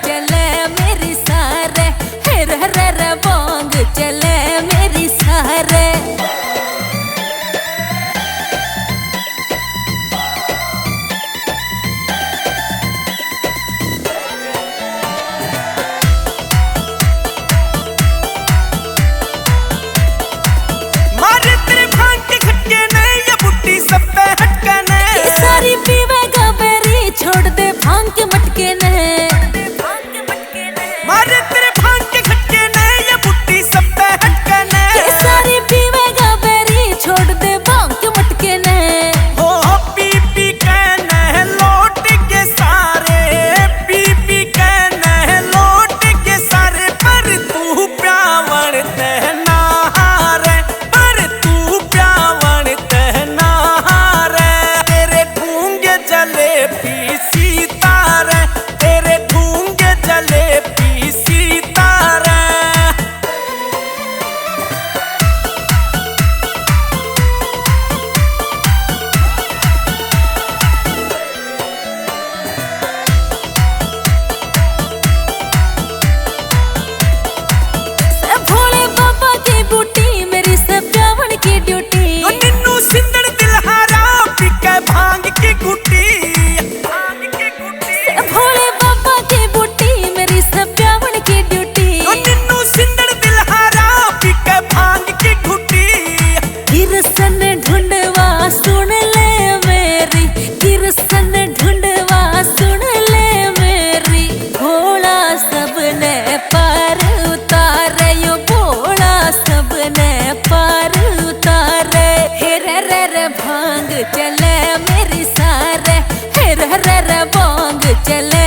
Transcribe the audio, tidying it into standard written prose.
चले मेरी सारे, हेर हर बांग चले मेरी सारे। सारी पीवेगा बेरी छोड़ दे भांग के मटके ने, मारे तेरे भांग के खटके ने ये बुट्टी सब पे हटके ने। सारी पीवेगा बेरी छोड़ दे भांग के मटके ने। हो पी पी के न लौट के सारे, पी पी के न लौट के सारे। पर तू प्यावण तहना रे, पर तू प्यावण तहना रे। तेरे ढूंगे जले पी सीतारे, तेरे ढूंगे जले पी सीतारे। भोले बाबा की बूटी मेरी सब प्यावण की ड्यूटी। निन्नू सिंदड़ दिलहारा पिके भांग की गुटी। भोले बाबा की बूटी मेरी सब प्यावण की ड्यूटी। निन्नू सिंदड़ दिलहारा पिके भांग की गुटी। किरसन ढूंढवा सुन ले मेरी, किरसन ढूंढवा सुन ले मेरी। भोला सबने पार उतारे, यो भोला सबने पार उतारे। हेर हर भांग चले मेरी सारे, हेर हर बांग चले